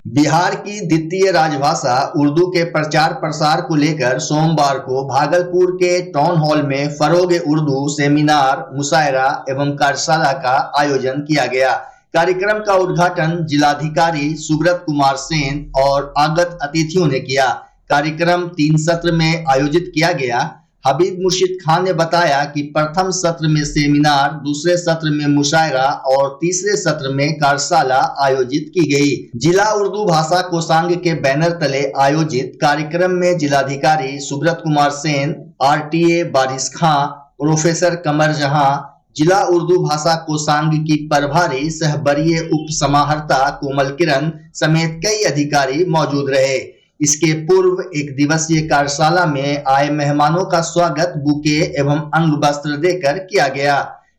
बिहार की द्वितीय राजभाषा उर्दू के प्रचार प्रसार को लेकर सोमवार को भागलपुर के टाउन हॉल में फरोग-ए-उर्दू सेमिनार, मुशायरा एवं कार्यशाला का आयोजन किया गया। कार्यक्रम का उद्घाटन जिलाधिकारी सुब्रत कुमार सेन और आगत अतिथियों ने किया। कार्यक्रम 3 सत्र में आयोजित किया गया। हबीब मुर्शिद खान ने बताया कि प्रथम सत्र में सेमिनार, दूसरे सत्र में मुशायरा और तीसरे सत्र में कार्यशाला आयोजित की गई। जिला उर्दू भाषा कोषांग के बैनर तले आयोजित कार्यक्रम में जिलाधिकारी सुब्रत कुमार सेन, RTA बारिश खां, प्रोफेसर कमर जहां, जिला उर्दू भाषा कोषांग की प्रभारी सह वरीय उप समाहर्ता कोमल किरण समेत कई अधिकारी मौजूद रहे। इसके पूर्व एक दिवसीय कार्यशाला में आए मेहमानों का स्वागत बुके एवं अंग वस्त्र देकर किया गया।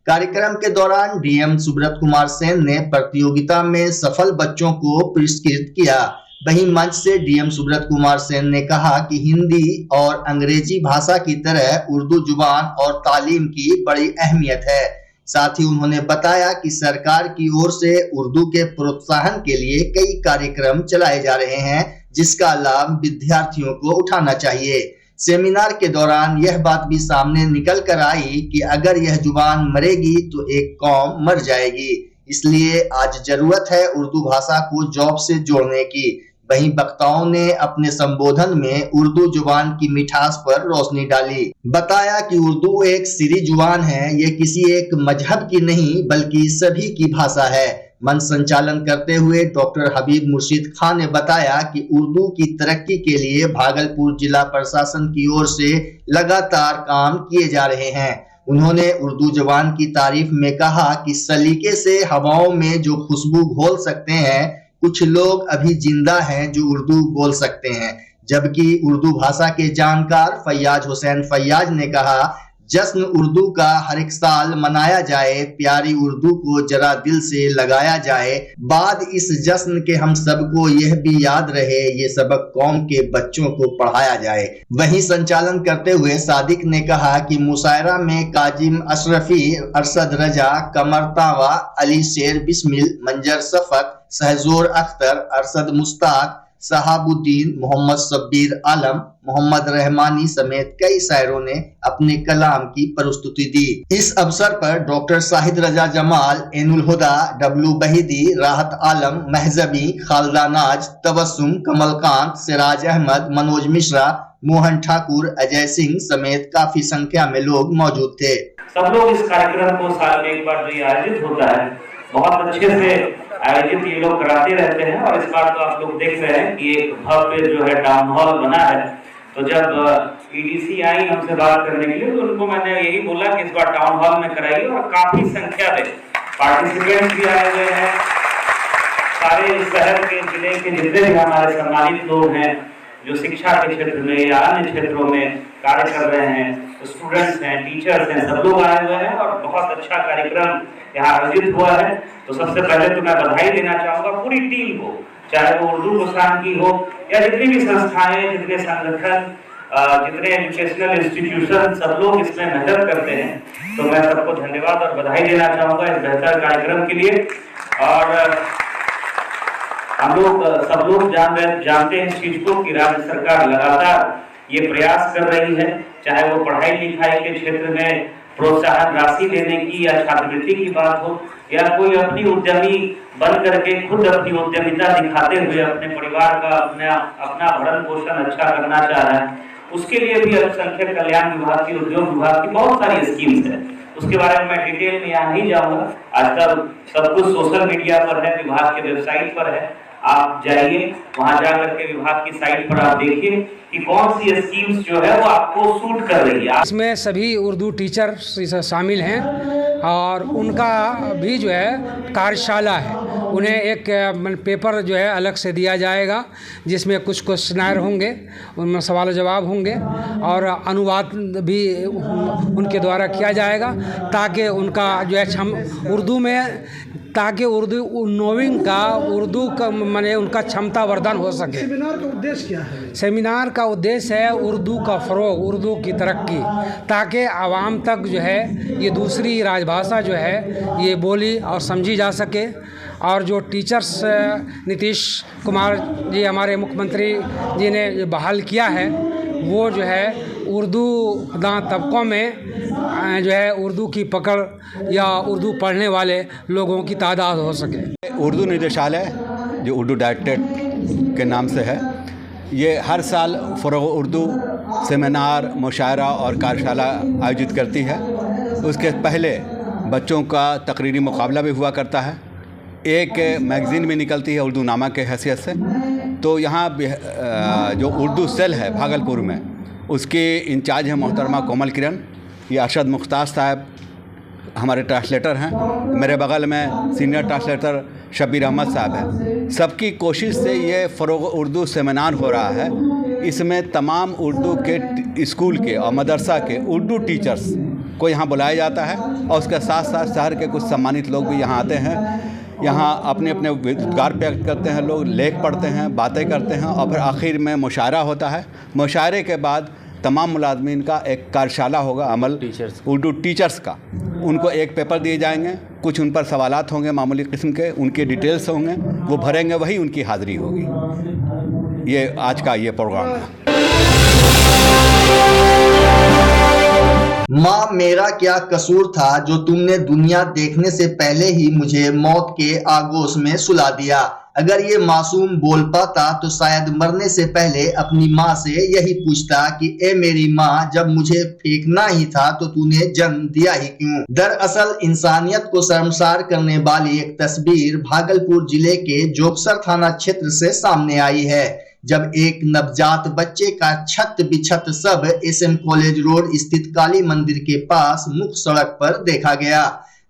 कार्यक्रम के दौरान DM सुब्रत कुमार सेन ने प्रतियोगिता में सफल बच्चों को पुरस्कृत किया। वहीं मंच से DM सुब्रत कुमार सेन ने कहा कि हिंदी और अंग्रेजी भाषा की तरह उर्दू जुबान और तालीम की बड़ी अहमियत है। साथ ही उन्होंने बताया कि सरकार की ओर से उर्दू के प्रोत्साहन के लिए कई कार्यक्रम चलाए जा रहे हैं, जिसका लाभ विद्यार्थियों को उठाना चाहिए। सेमिनार के दौरान यह बात भी सामने निकल कर आई कि अगर यह जुबान मरेगी तो एक कौम मर जाएगी, इसलिए आज जरूरत है उर्दू भाषा को जॉब से जोड़ने की। वहीं वक्ताओं ने अपने संबोधन में उर्दू जुबान की मिठास पर रोशनी डाली। बताया कि उर्दू एक सिरी जुबान है, ये किसी एक मजहब की नहीं बल्कि सभी की भाषा है। मंच संचालन करते हुए डॉक्टर हबीब मुर्शिद खान ने बताया कि उर्दू की तरक्की के लिए भागलपुर जिला प्रशासन की ओर से लगातार काम किए जा रहे हैं। उन्होंने उर्दू जुबान की तारीफ में कहा कि सलीके से हवाओं में जो खुशबू घोल सकते हैं, कुछ लोग अभी जिंदा हैं जो उर्दू बोल सकते हैं। जबकि उर्दू भाषा के जानकार फैयाज हुसैन फैयाज ने कहा, जश्न उर्दू का हर एक साल मनाया जाए, प्यारी उर्दू को जरा दिल से लगाया जाए, बाद इस जश्न के हम सबको यह भी याद रहे, ये सबक कौम के बच्चों को पढ़ाया जाए। वहीं संचालन करते हुए सादिक ने कहा कि मुशायरा में काजिम अशरफी, अरशद रजा, कमर तावा, अली शेर बिस्मिल, मंजर सफक, सहजोर अख्तर, अरशद मुश्ताक, सहाबुद्दीन, मोहम्मद शब्बीर आलम, मोहम्मद रहमानी समेत कई शायरों ने अपने कलाम की प्रस्तुति दी। इस अवसर पर डॉक्टर शाहिद रजा जमाल, एनुल हुदा, डब्लू बहीदी, राहत आलम, महजबी, खालदा नाज, तबस्सुम, कमलकांत, सिराज अहमद, मनोज मिश्रा, मोहन ठाकुर, अजय सिंह समेत काफी संख्या में लोग मौजूद थे। सब लोग इस कार्यक्रम को साल में एक बार जो आयोजित होता है, बहुत अच्छे से आयोजित ये लोग कराते रहते हैं। और इस बार तो आप लोग देख रहे हैं कि एक भव्य जो है टाउन हॉल बना है। तो जब EDC आई हमसे बात करने के लिए, तो उनको मैंने यही बोला कि इस बार टाउन हॉल में कराइए। और काफी संख्या में पार्टिसिपेंट्स भी आए हुए हैं। सारे शहर के, जिले के जितने भी हमारे सम्मानित लोग हैं जो शिक्षा के क्षेत्र में या अन्य क्षेत्रों में कार्य कर रहे हैं, स्टूडेंट्स हैं, टीचर्स हैं, सब लोग आए हुए हैं और बहुत अच्छा कार्यक्रम यहाँ आयोजित हुआ है। तो सबसे पहले तो मैं बधाई देना चाहूँगा पूरी टीम को, चाहे वो उर्दू कोषांग की हो या जितनी भी संस्थाएं, जितने संगठन, जितने एजुकेशनल इंस्टीट्यूशन, सब लोग इसमें मेहनत करते हैं। तो मैं सबको धन्यवाद और बधाई देना चाहूँगा इस बेहतर कार्यक्रम के लिए। और हम लोग सब लोग जानते हैं इस चीज को कि राज्य सरकार लगातार ये प्रयास कर रही है, चाहे वो पढ़ाई लिखाई के क्षेत्र में प्रोत्साहन राशि देने की या छात्रवृत्ति की बात हो, या कोई अपनी उद्यमी बन करके खुद अपनी उद्यमिता दिखाते हुए अपने परिवार का अपना भरण पोषण अच्छा करना चाह रहा है, उसके लिए भी अल्पसंख्यक कल्याण विभाग की, उद्योग विभाग की बहुत सारी स्कीम्स है। उसके बारे में मैं डिटेल में यहाँ नहीं जाऊंगा। आजकल सब कुछ सोशल मीडिया पर है, विभाग के वेबसाइट पर है। आप जाइए, वहां जाकर के विभाग की साइट पर आप देखिए कि कौन सी स्कीम्स जो है वो आपको सूट कर रही है। इसमें सभी उर्दू टीचर शामिल हैं और उनका भी जो है कार्यशाला है। उन्हें एक पेपर जो है अलग से दिया जाएगा, जिसमें कुछ क्वेश्चनर होंगे, उनमें सवाल जवाब होंगे और अनुवाद भी उनके द्वारा किया जाएगा, ताकि उनका जो है उर्दू में, ताकि उर्दू नोविंग का, उर्दू का माने उनका क्षमता वर्धन हो सके। सेमिनार का उद्देश्य क्या है? सेमिनार का उद्देश्य है उर्दू का फ़रोग़, उर्दू की तरक्की, ताकि आवाम तक जो है ये दूसरी राजभाषा भाषा जो है ये बोली और समझी जा सके। और जो टीचर्स नीतीश कुमार जी हमारे मुख्यमंत्री जी ने ये बहाल किया है, वो जो है उर्दू दां तबकों में जो है उर्दू की पकड़ या उर्दू पढ़ने वाले लोगों की तादाद हो सके। उर्दू निदेशालय जो उर्दू डायरेक्टरेट के नाम से है, ये हर साल फ़रोग़ उर्दू सेमिनार, मुशायरा और कार्यशाला आयोजित करती है। उसके पहले बच्चों का तकरीरी मुकाबला भी हुआ करता है। एक मैगज़ीन भी निकलती है उर्दू नामा के हैसियत से। तो यहाँ जो उर्दू सेल है भागलपुर में, उसके इंचार्ज हैं मोहतरमा कोमल किरण। ये अरशद मुख्तार साहब हमारे ट्रांसलेटर हैं। मेरे बगल में सीनियर ट्रांसलेटर शब्बीर अहमद साहब हैं। सबकी कोशिश से ये फ़रोग़ उर्दू सेमिनार हो रहा है। इसमें तमाम उर्दू के स्कूल के और मदरसा के उर्दू टीचर्स को यहाँ बुलाया जाता है और उसके साथ साथ शहर के कुछ सम्मानित लोग भी यहाँ आते हैं। यहाँ अपने अपने विचार व्यक्त करते हैं, लोग लेख पढ़ते हैं, बातें करते हैं और फिर आखिर में मुशायरा होता है। मुशायरे के बाद तमाम मुलाज़मीन का एक कार्यशाला होगा अमल उर्दू टीचर्स का। उनको एक पेपर दिए जाएंगे, कुछ उन पर सवालात होंगे मामूली किस्म के, उनके डिटेल्स होंगे, वो भरेंगे, वही उनकी हाज़िरी होगी। ये आज का ये प्रोग्राम है। माँ मेरा क्या कसूर था जो तुमने दुनिया देखने से पहले ही मुझे मौत के आगोश में सुला दिया। अगर ये मासूम बोल पाता तो शायद मरने से पहले अपनी माँ से यही पूछता कि ए मेरी माँ, जब मुझे फेंकना ही था तो तूने जन्म दिया ही क्यों। दरअसल इंसानियत को शर्मसार करने वाली एक तस्वीर भागलपुर जिले के जोगसर थाना क्षेत्र से सामने आई है, जब एक नवजात बच्चे का छत बिछत सब SM कॉलेज रोड स्थित काली मंदिर के पास मुख्य सड़क पर देखा गया।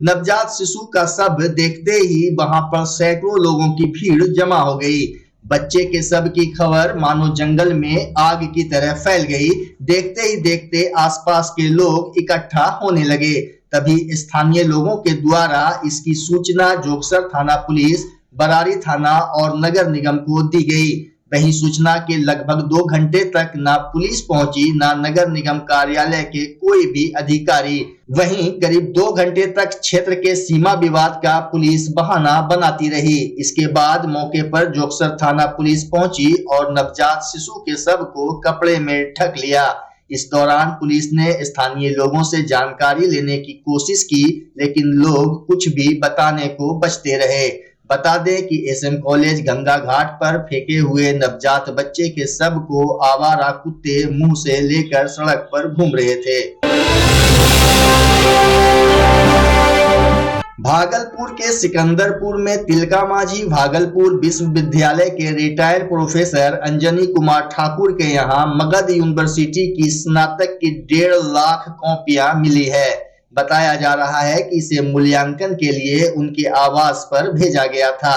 नवजात शिशु का शव देखते ही वहां पर सैकड़ों लोगों की भीड़ जमा हो गई। बच्चे के शव की खबर मानो जंगल में आग की तरह फैल गई। देखते ही देखते आसपास के लोग इकट्ठा होने लगे। तभी स्थानीय लोगों के द्वारा इसकी सूचना जोगसर थाना पुलिस, बरारी थाना और नगर निगम को दी गई। वहीं सूचना के लगभग 2 घंटे तक ना पुलिस पहुंची, ना नगर निगम कार्यालय के कोई भी अधिकारी। वहीं करीब 2 घंटे तक क्षेत्र के सीमा विवाद का पुलिस बहाना बनाती रही। इसके बाद मौके पर जोगसर थाना पुलिस पहुंची और नवजात शिशु के शव को कपड़े में ढक लिया। इस दौरान पुलिस ने स्थानीय लोगों से जानकारी लेने की कोशिश की, लेकिन लोग कुछ भी बताने को बचते रहे। बता दें कि SM कॉलेज गंगा घाट पर फेंके हुए नवजात बच्चे के शव को आवारा कुत्ते मुंह से लेकर सड़क पर घूम रहे थे। भागलपुर के सिकंदरपुर में तिलका मांझी भागलपुर विश्वविद्यालय के रिटायर्ड प्रोफेसर अंजनी कुमार ठाकुर के यहाँ मगध यूनिवर्सिटी की स्नातक की 1.5 लाख कॉपियां मिली है। बताया जा रहा है कि इसे मूल्यांकन के लिए उनके आवास पर भेजा गया था।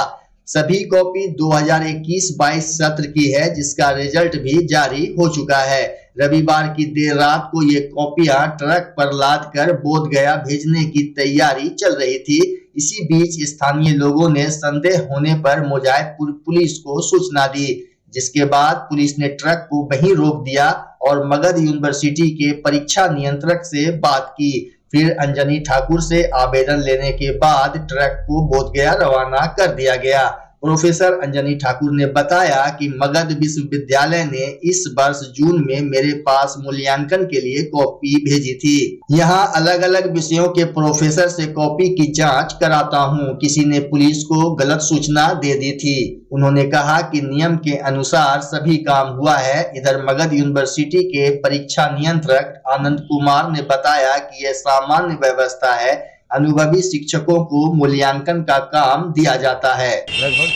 सभी कॉपी 2021-22 सत्र की है, जिसका रिजल्ट भी जारी हो चुका है। रविवार की देर रात को ये कॉपियां ट्रक पर लादकर बोधगया भेजने की तैयारी चल रही थी। इसी बीच स्थानीय लोगों ने संदेह होने पर मोजाहिदपुर पुलिस को सूचना दी, जिसके बाद पुलिस ने ट्रक को वहीं रोक दिया और मगध यूनिवर्सिटी के परीक्षा नियंत्रक से बात की। फिर अंजनी ठाकुर से आवेदन लेने के बाद ट्रक को बोधगया रवाना कर दिया गया। प्रोफेसर अंजनी ठाकुर ने बताया कि मगध विश्वविद्यालय ने इस वर्ष जून में मेरे पास मूल्यांकन के लिए कॉपी भेजी थी। यहाँ अलग अलग विषयों के प्रोफेसर से कॉपी की जांच कराता हूँ। किसी ने पुलिस को गलत सूचना दे दी थी। उन्होंने कहा कि नियम के अनुसार सभी काम हुआ है। इधर मगध यूनिवर्सिटी के परीक्षा नियंत्रक आनंद कुमार ने बताया कि यह सामान्य व्यवस्था है। अनुभवी शिक्षकों को मूल्यांकन का काम दिया जाता है। लगभग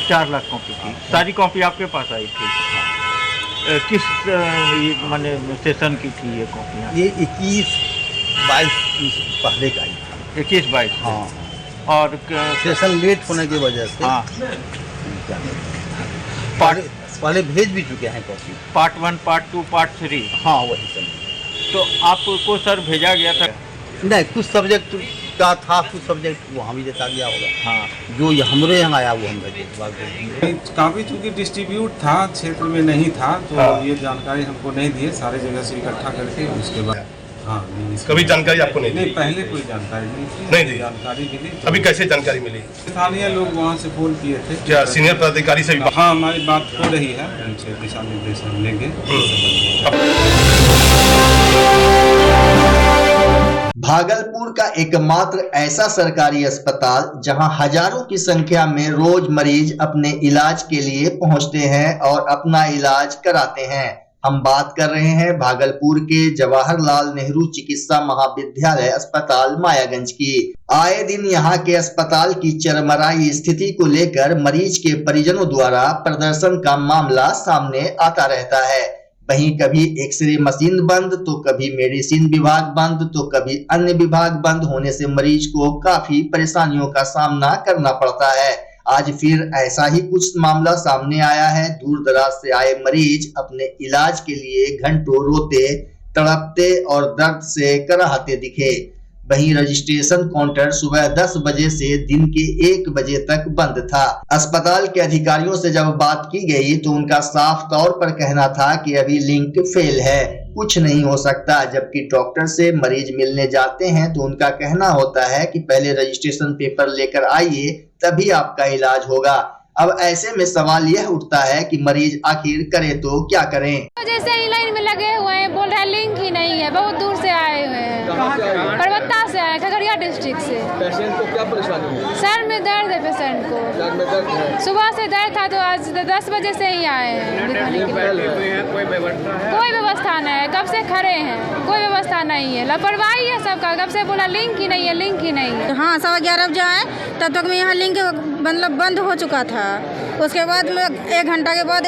4 लाख कॉपी थी। सारी कॉपी आपके पास आई थी? किस माने सेशन की थी ये कॉपियाँ? ये 21-22 पहले का आई था। 21-22? हाँ। और सेशन लेट होने की वजह से हाँ पहले भेज भी चुके हैं कॉपी। Part 1, part 2, part 3? हाँ वही सब। तो आपको सर भेजा गया था? नहीं, कुछ सब्जेक्ट का था, कुछ सब्जेक्ट वहाँ भी देता गया होगा। हाँ, जो हमारे यहाँ आया वो हम भेजे। काफ़ी चूँकि डिस्ट्रीब्यूट था, क्षेत्र में नहीं था, तो ये जानकारी हमको नहीं दी है। सारे जगह से इकट्ठा करके उसके बाद हाँ कभी जानकारी आपको नहीं नहीं, दी? पहले कोई जानकारी नहीं थी। नहीं दी। जानकारी मिली तो अभी कैसे जानकारी मिली? स्थानीय लोग वहाँ से फोन किए थे। क्या सीनियर पदाधिकारी से भी? हाँ, हमारी बात हो रही है, उनसे दिशा निर्देश हम लेंगे। भागलपुर का एकमात्र ऐसा सरकारी अस्पताल जहां हजारों की संख्या में रोज मरीज अपने इलाज के लिए पहुंचते हैं और अपना इलाज कराते हैं। हम बात कर रहे हैं भागलपुर के जवाहरलाल नेहरू चिकित्सा महाविद्यालय अस्पताल मायागंज की। आए दिन यहां के अस्पताल की चरमराई स्थिति को लेकर मरीज के परिजनों द्वारा प्रदर्शन का मामला सामने आता रहता है। वहीं कभी एक्सरे मशीन बंद तो कभी मेडिसिन विभाग बंद तो कभी अन्य विभाग बंद होने से मरीज को काफी परेशानियों का सामना करना पड़ता है। आज फिर ऐसा ही कुछ मामला सामने आया है। दूर दराज से आए मरीज अपने इलाज के लिए घंटों रोते, तड़पते और दर्द से कराहते दिखे। वहीं रजिस्ट्रेशन काउंटर सुबह 10 बजे से दिन के 1 बजे तक बंद था। अस्पताल के अधिकारियों से जब बात की गई तो उनका साफ तौर पर कहना था कि अभी लिंक फेल है, कुछ नहीं हो सकता। जबकि डॉक्टर से मरीज मिलने जाते हैं तो उनका कहना होता है कि पहले रजिस्ट्रेशन पेपर लेकर आइए तभी आपका इलाज होगा। अब ऐसे में सवाल यह उठता है कि मरीज आखिर करे तो क्या करें। जैसे ही लाइन में लगे हुए हैं, बोल रहे हैं लिंक ही नहीं है, बहुत दूर से आए हुए हैं, परबत्ता से आए, खगड़िया डिस्ट्रिक्ट से। पेशेंट को क्या परेशानी है? सर में दर्द है पेशेंट को, सर में दर्द है। सुबह से दर्द था तो आज 10 बजे से ही आए हैं दिखाने के लिए। कोई व्यवस्था नहीं है, कब से खड़े हैं, कोई व्यवस्था नहीं है, लापरवाही है सबका। कब से बोला लिंक ही नहीं है, लिंक ही नहीं है। हाँ, 11:15 बजे आए तब तक में यहाँ लिंक मतलब बंद हो चुका था। उसके बाद में 1 घंटा के बाद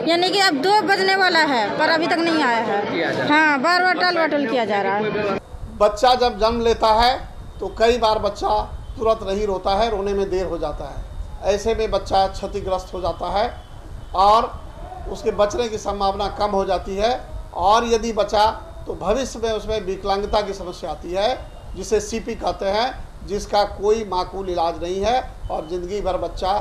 यानी कि अब 2 बजने वाला है पर अभी तक नहीं आया है। हाँ, बार-बार टाल किया जा रहा है। बच्चा जब जन्म लेता है तो कई बार बच्चा तुरंत नहीं रोता है, रोने में देर हो जाता है। ऐसे में बच्चा क्षतिग्रस्त हो जाता है और उसके बचने की संभावना कम हो जाती है। और यदि बचा तो भविष्य में उसमें विकलांगता की समस्या आती है, जिसे सीपी कहते हैं, जिसका कोई माकूल इलाज नहीं है और ज़िंदगी भर बच्चा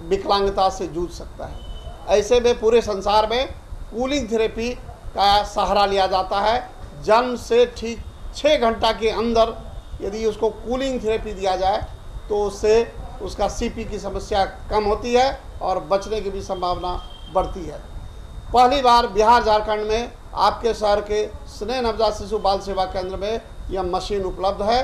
विकलांगता से जूझ सकता है। ऐसे में पूरे संसार में कूलिंग थेरेपी का सहारा लिया जाता है। जन्म से ठीक 6 घंटा के अंदर यदि उसको कूलिंग थेरेपी दिया जाए तो उससे उसका सीपी की समस्या कम होती है और बचने की भी संभावना बढ़ती है। पहली बार बिहार झारखंड में आपके शहर के स्नेह नवजात शिशु बाल सेवा केंद्र में यह मशीन उपलब्ध है।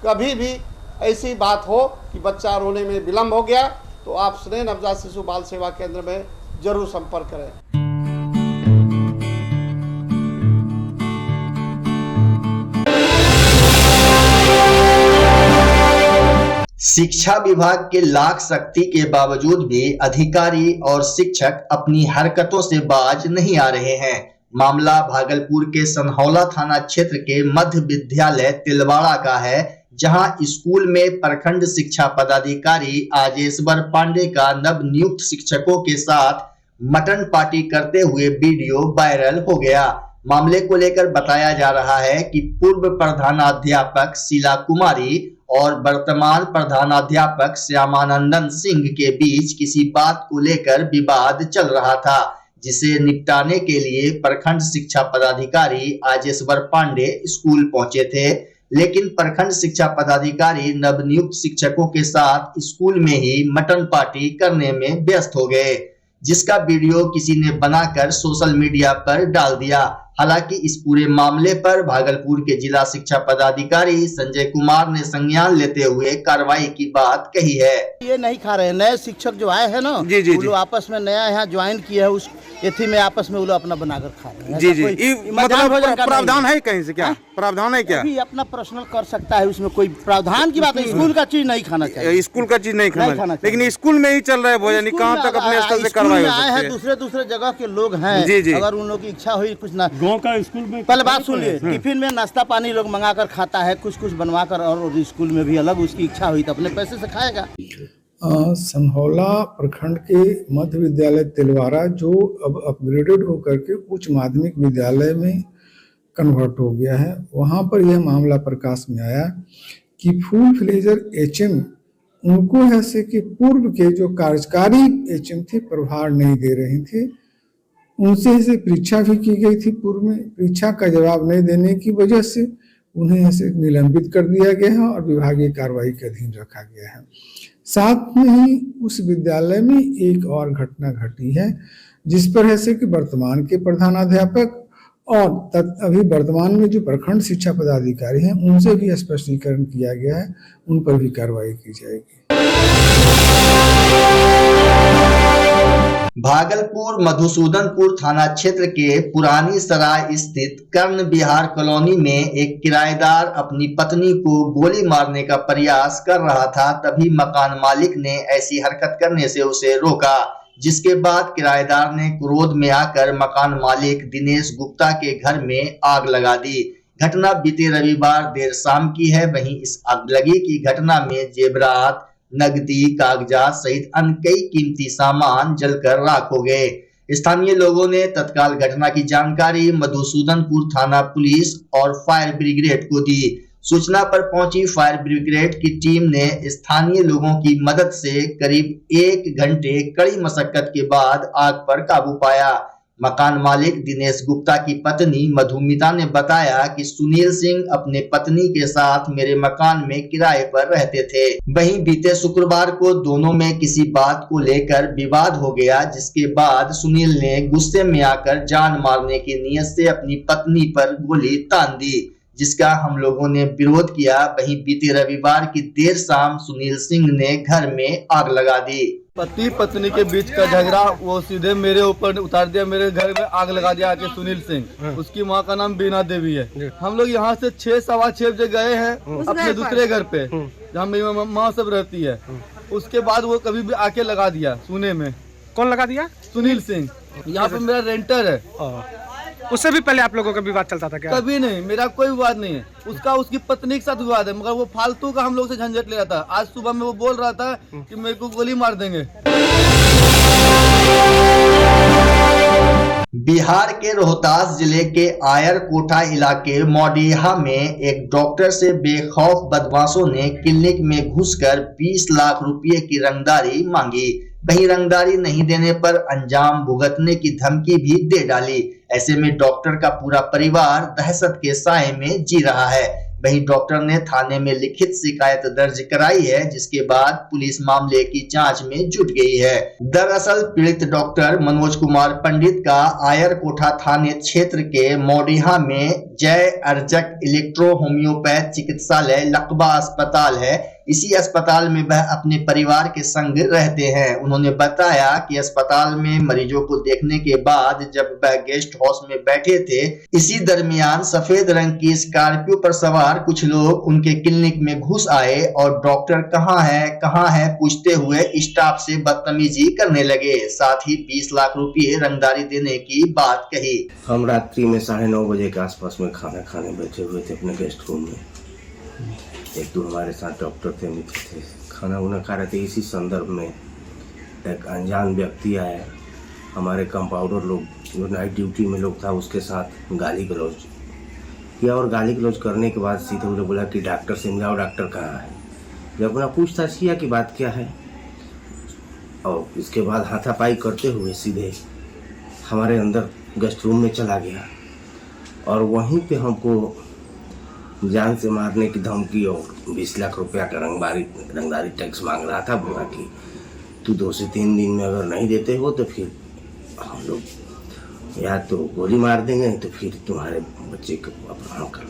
कभी भी ऐसी बात हो कि बच्चा रोने में विलम्ब हो गया तो आप स्नेह नवजात शिशु बाल सेवा केंद्र में जरूर संपर्क करें। शिक्षा विभाग के लाख सख्ती के बावजूद भी अधिकारी और शिक्षक अपनी हरकतों से बाज नहीं आ रहे हैं। मामला भागलपुर के सनहौला थाना क्षेत्र के मध्य विद्यालय तिलवाड़ा का है, जहां स्कूल में प्रखंड शिक्षा पदाधिकारी आजेश्वर पांडे का नव नियुक्त शिक्षकों के साथ मटन पार्टी करते हुए वीडियो वायरल हो गया। मामले को लेकर बताया जा रहा है कि पूर्व प्रधानाध्यापक शीला कुमारी और वर्तमान प्रधानाध्यापक श्यामानंदन सिंह के बीच किसी बात को लेकर विवाद चल रहा था, जिसे निपटाने के लिए प्रखंड शिक्षा पदाधिकारी आजेश्वर पांडे स्कूल पहुंचे थे। लेकिन प्रखंड शिक्षा पदाधिकारी नवनियुक्त शिक्षकों के साथ स्कूल में ही मटन पार्टी करने में व्यस्त हो गए, जिसका वीडियो किसी ने बनाकर सोशल मीडिया पर डाल दिया। हालांकि इस पूरे मामले पर भागलपुर के जिला शिक्षा पदाधिकारी संजय कुमार ने संज्ञान लेते हुए कार्रवाई की बात कही है। ये नहीं खा रहे, नए शिक्षक जो आए हैं ना, वो लोग आपस में नया यहाँ ज्वाइन किए हैं, उस एथी में आपस में वो लोग अपना बनाकर खा रहे हैं। जी मतलब प्रावधान है कहीं से? क्या प्रावधान है? क्या अपना पर्सनल कर सकता है, उसमें कोई प्रावधान की बात है। स्कूल का चीज नहीं खाना चाहिए, स्कूल का चीज नहीं खाना, लेकिन स्कूल में ही चल रहा है भोजन। कहाँ तक अपने स्तर से कार्रवाई हो सकती है? दूसरे जगह के लोग हैं, अगर उन लोगों की इच्छा हुई कुछ ना, गाँव का स्कूल में पहले बात सुनिए, टिफिन में नाश्ता पानी लोग मंगा कर खाता है, कुछ बनवा कर, और स्कूल में भी अलग उसकी इच्छा हुई तो अपने पैसे से खाएगा। सनहौला प्रखंड के मध्य विद्यालय तिलवाड़ा जो अब अपग्रेडेड होकर के उच्च माध्यमिक विद्यालय में कन्वर्ट हो गया है, वहाँ पर यह मामला प्रकाश में आया कि फुल फ्लेजर एचएम उनको ऐसे कि पूर्व के जो कार्यकारी एचएम थे प्रभार नहीं दे रही थी, उनसे ऐसे परीक्षा भी की गई थी पूर्व में। परीक्षा का जवाब नहीं देने की वजह से उन्हें ऐसे निलंबित कर दिया गया है और विभागीय कार्रवाई के अधीन रखा गया है। साथ में ही उस विद्यालय में एक और घटना घटी है जिस पर ऐसे कि वर्तमान के प्रधानाध्यापक और अभी वर्तमान में जो प्रखंड शिक्षा पदाधिकारी हैं उनसे भी स्पष्टीकरण किया गया है, उन पर भी कार्रवाई की जाएगी। भागलपुर मधुसूदनपुर थाना क्षेत्र के पुरानी सराय स्थित कर्ण विहार कॉलोनी में एक किराएदार अपनी पत्नी को गोली मारने का प्रयास कर रहा था, तभी मकान मालिक ने ऐसी हरकत करने से उसे रोका, जिसके बाद किराएदार ने क्रोध में आकर मकान मालिक दिनेश गुप्ता के घर में आग लगा दी। घटना बीते रविवार देर शाम की है। वहीं इस आगलगी की घटना में जेवरात, नकदी, कागजात सहित अन्य कई कीमती सामान जलकर राख हो गए। स्थानीय लोगों ने तत्काल घटना की जानकारी मधुसूदनपुर थाना पुलिस और फायर ब्रिगेड को दी। सूचना पर पहुंची फायर ब्रिगेड की टीम ने स्थानीय लोगों की मदद से करीब 1 घंटे कड़ी मशक्कत के बाद आग पर काबू पाया। मकान मालिक दिनेश गुप्ता की पत्नी मधुमिता ने बताया कि सुनील सिंह अपने पत्नी के साथ मेरे मकान में किराए पर रहते थे। वहीं बीते शुक्रवार को दोनों में किसी बात को लेकर विवाद हो गया, जिसके बाद सुनील ने गुस्से में आकर जान मारने की नीयत से अपनी पत्नी पर गोली तान दी, जिसका हम लोगों ने विरोध किया। वहीं बीते रविवार की देर शाम सुनील सिंह ने घर में आग लगा दी। पति पत्नी के बीच का झगड़ा वो सीधे मेरे ऊपर उतार दिया, मेरे घर में आग लगा दिया आके सुनील सिंह। उसकी माँ का नाम बीना देवी है। हम लोग यहाँ से 6-6:15 बजे गए हैं अपने दूसरे घर पे जहाँ मेरी माँ सब रहती है। उसके बाद वो कभी भी आके लगा दिया सुने में। कौन लगा दिया? सुनील सिंह। यहाँ पे मेरा रेंटर है। उससे भी पहले आप लोगों का विवाद चलता था क्या? कभी नहीं, मेरा कोई विवाद नहीं है। उसका उसकी पत्नी के साथ विवाद है, मगर वो फालतू का हम लोग से झंझट ले रहा था। आज सुबह में वो बोल रहा था कि मेरे को गोली मार देंगे। बिहार के रोहतास जिले के आयर कोटा इलाके मोडिहा में एक डॉक्टर से बेखौफ बदमाशों ने क्लिनिक में घुसकर 20 लाख रुपए की रंगदारी मांगी। वहीं रंगदारी नहीं देने पर अंजाम भुगतने की धमकी भी दे डाली। ऐसे में डॉक्टर का पूरा परिवार दहशत के साए में जी रहा है। वहीं डॉक्टर ने थाने में लिखित शिकायत दर्ज कराई है, जिसके बाद पुलिस मामले की जांच में जुट गई है। दरअसल पीड़ित डॉक्टर मनोज कुमार पंडित का आयर कोठा थाने क्षेत्र के मोडिहा में जय अर्जक इलेक्ट्रो होम्योपैथ चिकित्सालय लकबा अस्पताल है। इसी अस्पताल में वह अपने परिवार के संग रहते हैं। उन्होंने बताया कि अस्पताल में मरीजों को देखने के बाद जब वह गेस्ट हाउस में बैठे थे, इसी दरमियान सफेद रंग की स्कॉर्पियो पर सवार कुछ लोग उनके क्लिनिक में घुस आए और डॉक्टर कहाँ है पूछते हुए स्टाफ से बदतमीजी करने लगे। साथ ही 20 लाख रुपए रंगदारी देने की बात कही। हम रात्रि में 9:30 बजे के आसपास में खाना खाने बैठे हुए थे अपने गेस्ट रूम में। एक दो हमारे साथ डॉक्टर थे, मित्र थे, खाना उना खा रहे थे। इसी संदर्भ में एक अनजान व्यक्ति आया, हमारे कंपाउंडर लोग जो नाइट ड्यूटी में लोग था उसके साथ गाली गलौज किया और गाली गलौज करने के बाद सीधे मुझे बोला कि डॉक्टर से मिलाओ, डॉक्टर कहाँ है। जब अपना पूछताछ किया कि बात क्या है, और इसके बाद हाथापाई करते हुए सीधे हमारे अंदर गेस्ट रूम में चला गया और वहीं पे हमको जान से मारने की धमकी और 20 लाख रुपया का रंगदारी टैक्स मांग रहा था। बोला कि तू 2 से 3 दिन में अगर नहीं देते हो तो फिर हम लोग या तो गोली मार देंगे तो फिर तुम्हारे बच्चे को अपहरण कर